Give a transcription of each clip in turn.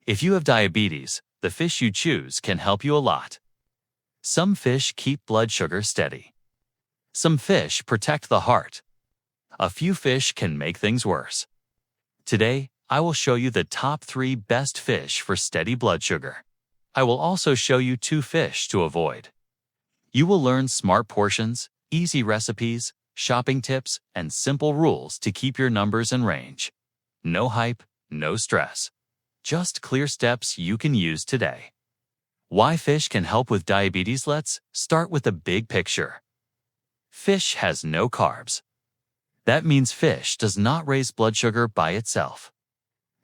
If you have diabetes, the fish you choose can help you a lot. Some fish keep blood sugar steady. Some fish protect the heart. A few fish can make things worse. Today, I will show you the top 3 best fish for steady blood sugar. I will also show you 2 fish to avoid. You will learn smart portions, easy recipes, shopping tips, and simple rules to keep your numbers in range. No hype, no stress. Just clear steps you can use today. Why fish can help with diabetes? Let's start with the big picture. Fish has no carbs. That means fish does not raise blood sugar by itself.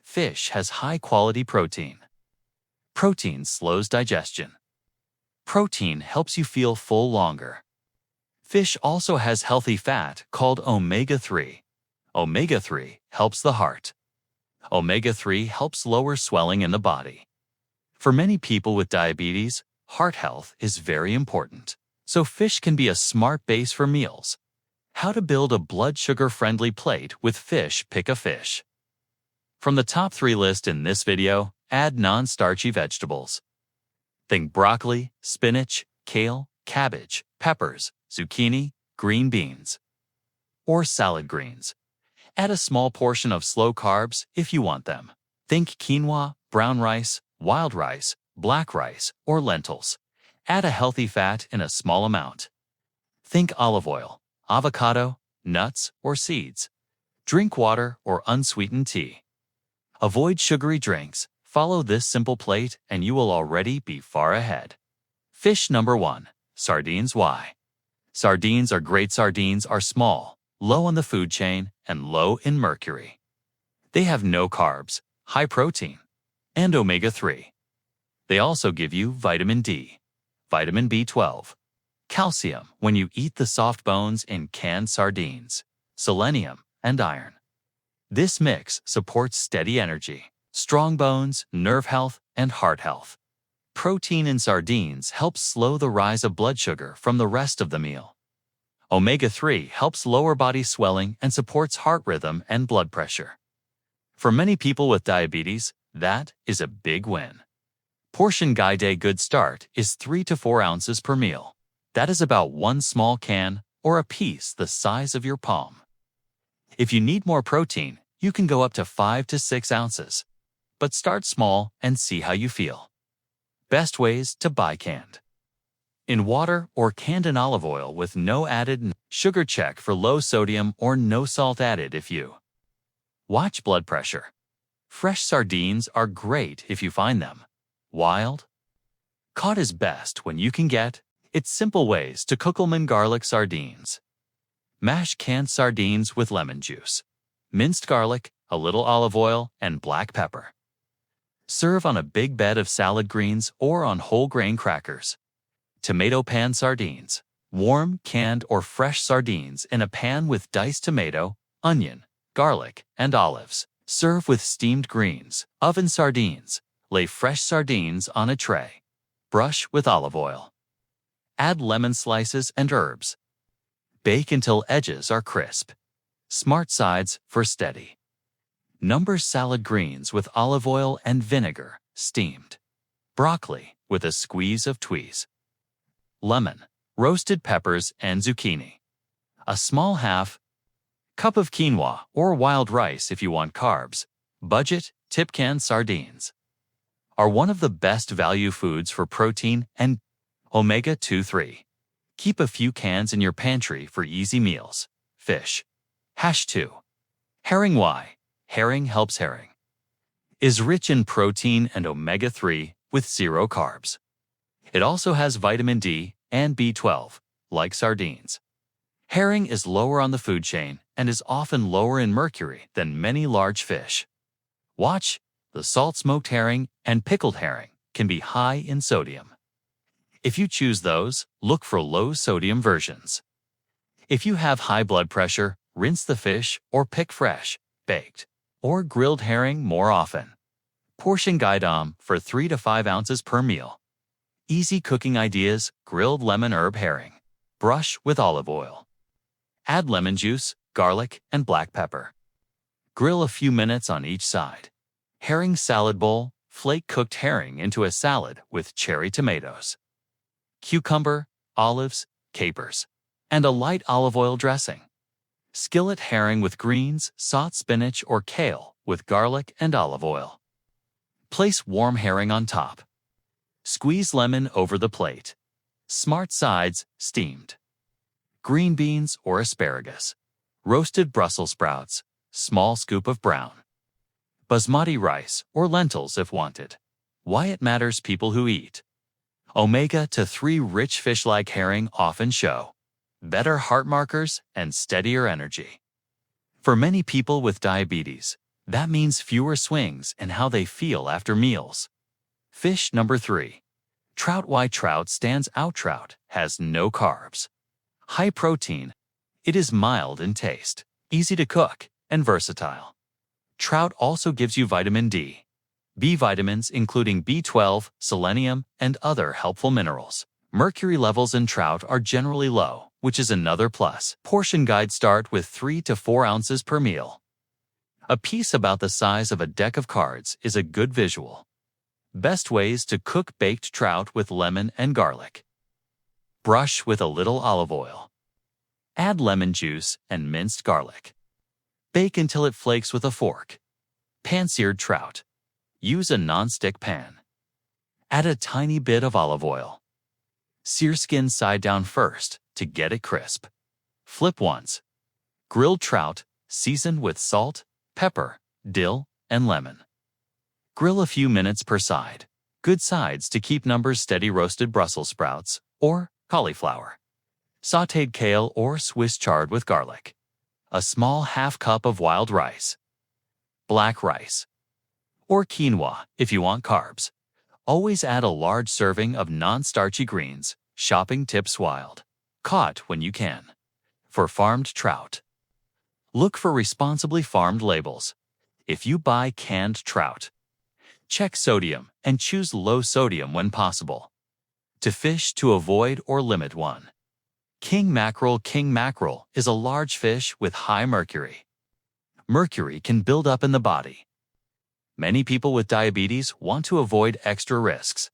Fish has high-quality protein. Protein slows digestion. Protein helps you feel full longer. Fish also has healthy fat called omega-3. Omega-3 helps the heart. Omega-3 helps lower swelling in the body. For many people with diabetes, heart health is very important, so fish can be a smart base for meals. How to build a blood sugar-friendly plate with fish? Pick a fish. From the top 3 list in this video, add non-starchy vegetables. Think broccoli, spinach, kale, cabbage, peppers, zucchini, green beans, or salad greens. Add a small portion of slow carbs if you want them. Think quinoa, brown rice, wild rice, black rice, or lentils. Add a healthy fat in a small amount. Think olive oil, avocado, nuts, or seeds. Drink water or unsweetened tea. Avoid sugary drinks. Follow this simple plate and you will already be far ahead. Fish number 1. Sardines. Why? Sardines are great. Sardines are small, low on the food chain, and low in mercury. They have no carbs, high protein, and omega-3. They also give you vitamin D, vitamin B12, calcium when you eat the soft bones in canned sardines, selenium, and iron. This mix supports steady energy, strong bones, nerve health, and heart health. Protein in sardines helps slow the rise of blood sugar from the rest of the meal. Omega-3 helps lower body swelling and supports heart rhythm and blood pressure. For many people with diabetes, that is a big win. Portion guide. A good start is 3 to 4 ounces per meal. That is about 1 small can or a piece the size of your palm. If you need more protein, you can go up to 5 to 6 ounces. But start small and see how you feel. Best ways to buy canned. In water or canned in olive oil with no added sugar. Check for low sodium or no salt added if you watch blood pressure. Fresh sardines are great if you find them. Wild caught is best when you can get. It's simple ways to cook almond garlic sardines. Mash canned sardines with lemon juice, minced garlic, a little olive oil, and black pepper. Serve on a big bed of salad greens or on whole grain crackers. Tomato pan sardines. Warm, canned, or fresh sardines in a pan with diced tomato, onion, garlic, and olives. Serve with steamed greens. Oven sardines. Lay fresh sardines on a tray. Brush with olive oil. Add lemon slices and herbs. Bake until edges are crisp. Smart sides for steady. Number salad greens with olive oil and vinegar, steamed. Broccoli with a squeeze of tweez. Lemon, roasted peppers, and zucchini. A small half cup of quinoa or wild rice if you want carbs. Budget tip. Canned sardines are one of the best value foods for protein and omega-3. Keep a few cans in your pantry for easy meals. Fish. #2. Herring. Why? Herring helps. Herring is rich in protein and omega-3 with 0 carbs. It also has vitamin D and B12, like sardines. Herring is lower on the food chain and is often lower in mercury than many large fish. Watch, the salt-smoked herring and pickled herring can be high in sodium. If you choose those, look for low-sodium versions. If you have high blood pressure, rinse the fish or pick fresh, baked, or grilled herring more often. Portion guide for 3 to 5 ounces per meal. Easy cooking ideas. Grilled lemon herb herring. Brush with olive oil. Add lemon juice, garlic, and black pepper. Grill a few minutes on each side. Herring salad bowl. flake cooked herring into a salad with cherry tomatoes, cucumber, olives, capers, and a light olive oil dressing. Skillet herring with greens, sauté spinach or kale with garlic and olive oil. Place warm herring on top. Squeeze lemon over the plate. Smart sides, steamed. Green beans or asparagus. Roasted Brussels sprouts, small scoop of brown. Basmati rice or lentils if wanted. Why it matters people who eat. Omega-3 rich fish like herring often show better heart markers and steadier energy. For many people with diabetes, that means fewer swings in how they feel after meals. Fish number 3. Trout. Why trout stands out? Trout has no carbs. High protein. It is mild in taste, easy to cook, and versatile. Trout also gives you vitamin D, B vitamins including B12, selenium, and other helpful minerals. Mercury levels in trout are generally low, which is another plus. Portion guide: start with 3 to 4 ounces per meal. A piece about the size of a deck of cards is a good visual. Best ways to cook baked trout with lemon and garlic. Brush with a little olive oil. Add lemon juice and minced garlic. Bake until it flakes with a fork. Pan-seared trout. Use a non-stick pan. Add a tiny bit of olive oil. Sear skin side down first to get it crisp. Flip once. Grilled trout, seasoned with salt, pepper, dill, and lemon. Grill a few minutes per side. Good sides to keep numbers steady: roasted Brussels sprouts or cauliflower. Sautéed kale or Swiss chard with garlic. A small half cup of wild rice. Black rice. Or quinoa if you want carbs. Always add a large serving of non-starchy greens. Shopping tips: wild caught when you can. For farmed trout, look for responsibly farmed labels. If you buy canned trout, check sodium and choose low sodium when possible. To fish to avoid or limit: 1. King mackerel. King mackerel is a large fish with high mercury. Mercury can build up in the body. Many people with diabetes want to avoid extra risks.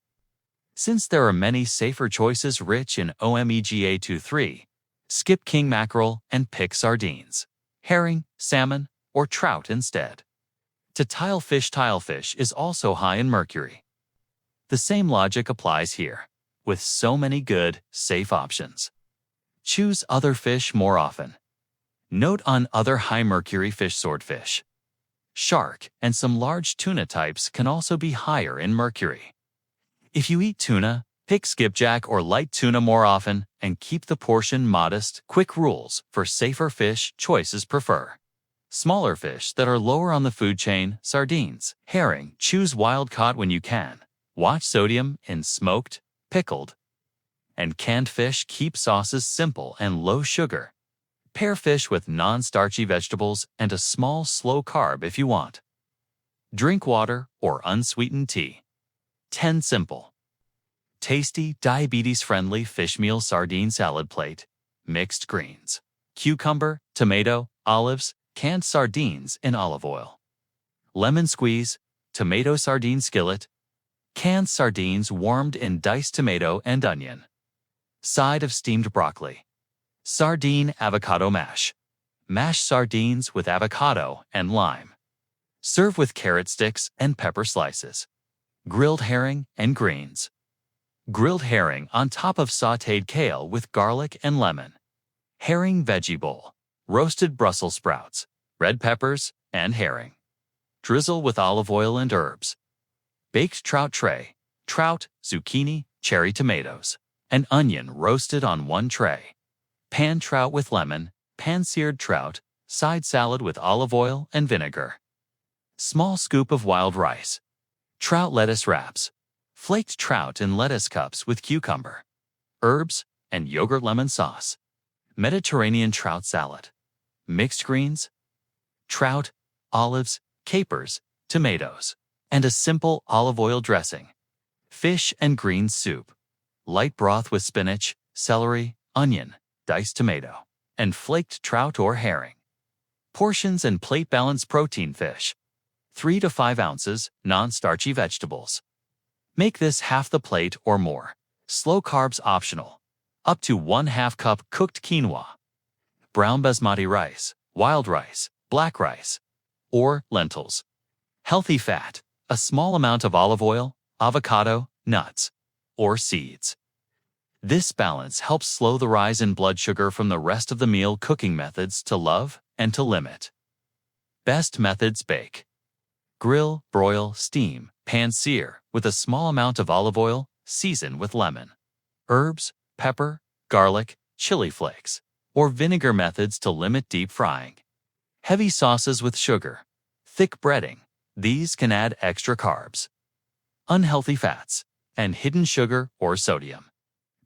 Since there are many safer choices rich in omega-3, skip king mackerel and pick sardines, herring, salmon, or trout instead. To tilefish is also high in mercury. The same logic applies here. With so many good, safe options, choose other fish more often. Note on other high-mercury fish: swordfish, shark, and some large tuna types can also be higher in mercury. If you eat tuna, pick skipjack or light tuna more often and keep the portion modest. Quick rules for safer fish choices: prefer smaller fish that are lower on the food chain: sardines, herring. Choose wild caught when you can. Watch sodium in smoked, pickled, and canned fish. Keep sauces simple and low sugar. Pair fish with non-starchy vegetables and a small slow carb if you want. Drink water or unsweetened tea. 10 simple, tasty, diabetes-friendly fish meal: sardine salad plate, mixed greens, cucumber, tomato, olives, canned sardines in olive oil, lemon squeeze, tomato sardine skillet, canned sardines warmed in diced tomato and onion. Side of steamed broccoli. Sardine avocado mash. Mashed sardines with avocado and lime. Serve with carrot sticks and pepper slices. Grilled herring and greens. Grilled herring on top of sautéed kale with garlic and lemon. Herring veggie bowl. Roasted Brussels sprouts, red peppers, and herring. Drizzle with olive oil and herbs. Baked trout tray. Trout, zucchini, cherry tomatoes, and onion roasted on one tray. Pan trout with lemon, pan-seared trout, side salad with olive oil and vinegar. Small scoop of wild rice. Trout lettuce wraps. Flaked trout in lettuce cups with cucumber, herbs, and yogurt lemon sauce. Mediterranean trout salad. Mixed greens, trout, olives, capers, tomatoes, and a simple olive oil dressing. Fish and greens soup. Light broth with spinach, celery, onion, diced tomato, and flaked trout or herring. Portions and plate balance: protein fish, 3 to 5 ounces non-starchy vegetables. Make this half the plate or more. Slow carbs optional. Up to 1/2 cup cooked quinoa, brown basmati rice, wild rice, black rice, or lentils. Healthy fat, a small amount of olive oil, avocado, nuts, or seeds. This balance helps slow the rise in blood sugar from the rest of the meal. Cooking methods to love and to limit. Best methods: bake, grill, broil, steam, pan-sear with a small amount of olive oil, season with lemon, herbs, pepper, garlic, chili flakes, or vinegar. Methods to limit: deep frying, heavy sauces with sugar, thick breading. These can add extra carbs, unhealthy fats, and hidden sugar or sodium.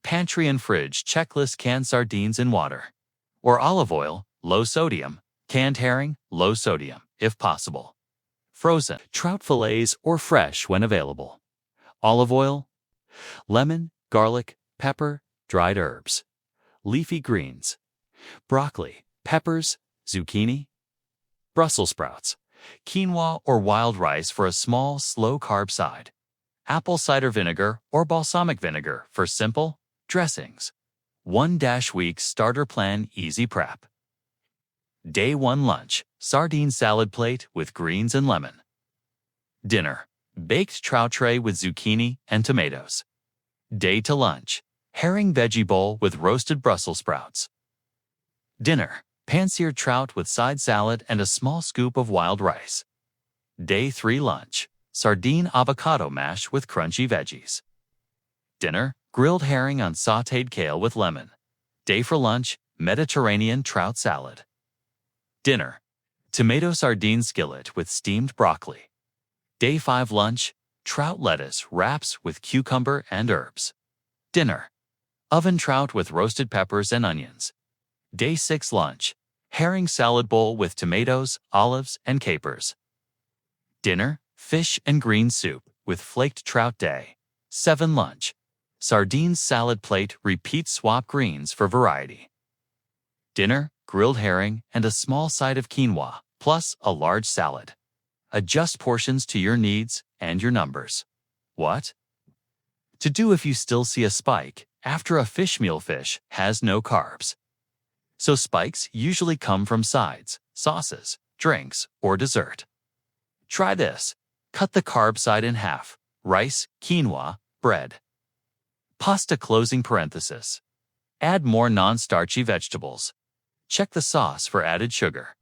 Pantry and fridge checklist: canned sardines in water or olive oil, low sodium; canned herring, low sodium, if possible; frozen trout fillets or fresh when available; olive oil, lemon, garlic, pepper, dried herbs; leafy greens, broccoli, peppers, zucchini, Brussels sprouts, quinoa or wild rice for a small, slow-carb side; apple cider vinegar or balsamic vinegar for simple dressings. 1-week starter plan. Easy prep. Day 1 lunch: sardine salad plate with greens and lemon. Dinner: baked trout tray with zucchini and tomatoes. Day 2 lunch: herring veggie bowl with roasted Brussels sprouts. Dinner: pan-seared trout with side salad and a small scoop of wild rice. Day 3 lunch: sardine avocado mash with crunchy veggies. Dinner: grilled herring on sautéed kale with lemon. Day 4 lunch: Mediterranean trout salad. Dinner: tomato sardine skillet with steamed broccoli. Day 5 lunch: trout lettuce wraps with cucumber and herbs. Dinner: oven trout with roasted peppers and onions. Day 6 lunch: herring salad bowl with tomatoes, olives, and capers. Dinner: fish and green soup with flaked trout. Day 7 lunch: sardines salad plate. Repeat, swap greens for variety. Dinner: grilled herring and a small side of quinoa, plus a large salad. Adjust portions to your needs and your numbers. What to do if you still see a spike after a fish meal? Fish has no carbs, so spikes usually come from sides, sauces, drinks, or dessert. Try this. Cut the carb side in half: rice, quinoa, bread, pasta. Closing parenthesis. Add more non-starchy vegetables. Check the sauce for added sugar.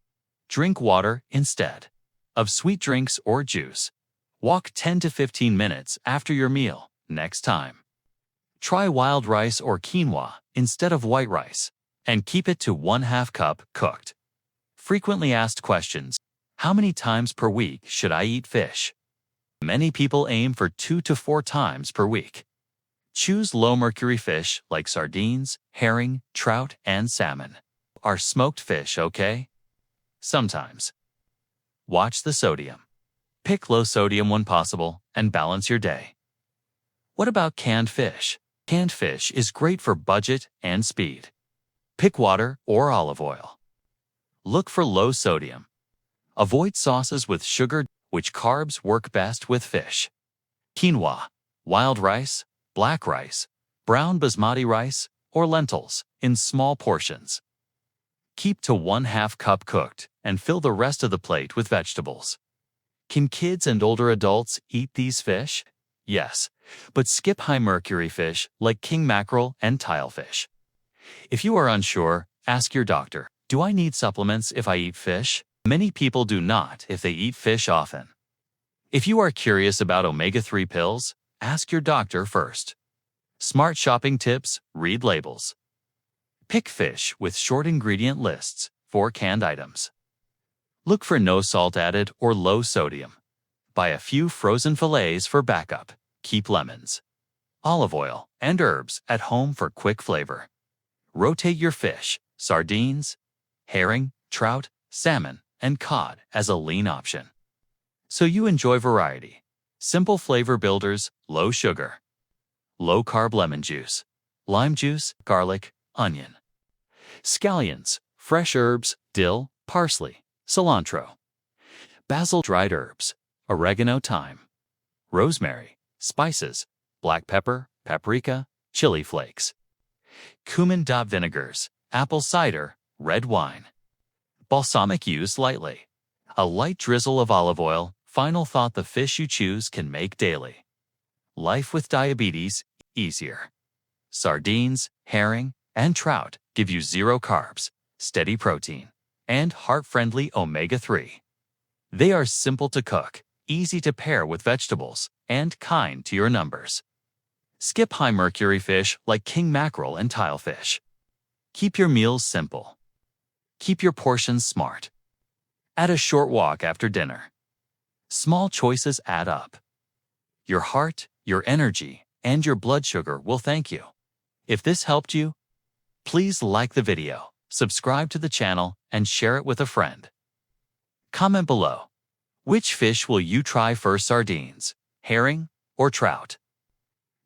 Drink water instead of sweet drinks or juice. Walk 10 to 15 minutes after your meal. Next time, try wild rice or quinoa instead of white rice, and keep it to 1/2 cup cooked. Frequently asked questions: how many times per week should I eat fish? Many people aim for 2 to 4 times per week. Choose low-mercury fish like sardines, herring, trout, and salmon. Are smoked fish okay? Sometimes. Watch the sodium. Pick low sodium when possible and balance your day. What about canned fish? Canned fish is great for budget and speed. Pick water or olive oil. Look for low sodium. Avoid sauces with sugar, which carbs work best with fish. Quinoa, wild rice, black rice, brown basmati rice, or lentils in small portions. Keep to 1/2 cup cooked and fill the rest of the plate with vegetables. Can kids and older adults eat these fish? Yes, but skip high-mercury fish like king mackerel and tilefish. If you are unsure, ask your doctor. Do I need supplements if I eat fish? Many people do not if they eat fish often. If you are curious about omega-3 pills, ask your doctor first. Smart shopping tips: read labels. Pick fish with short ingredient lists for canned items. Look for no salt added or low sodium. Buy a few frozen fillets for backup. Keep lemons, olive oil, and herbs at home for quick flavor. Rotate your fish: sardines, herring, trout, salmon, and cod as a lean option, so you enjoy variety. Simple flavor builders: low sugar, low carb lemon juice, lime juice, garlic, onion, scallions, fresh herbs, dill, parsley, cilantro. basil, dried herbs, oregano, thyme, rosemary, spices, black pepper, paprika, chili flakes, cumin, vinegars, apple cider, red wine. Balsamic used lightly. A light drizzle of olive oil. Final thought: the fish you choose can make daily life with diabetes easier. Sardines, herring, and trout give you zero carbs, steady protein, and heart-friendly omega-3. They are simple to cook, easy to pair with vegetables, and kind to your numbers. Skip high-mercury fish like king mackerel and tilefish. Keep your meals simple. Keep your portions smart. Add a short walk after dinner. Small choices add up. Your heart, your energy, and your blood sugar will thank you. If this helped you, please like the video, subscribe to the channel, and share it with a friend. Comment below. Which fish will you try first, sardines, herring, or trout?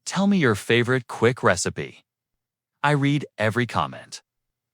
Tell me your favorite quick recipe. I read every comment.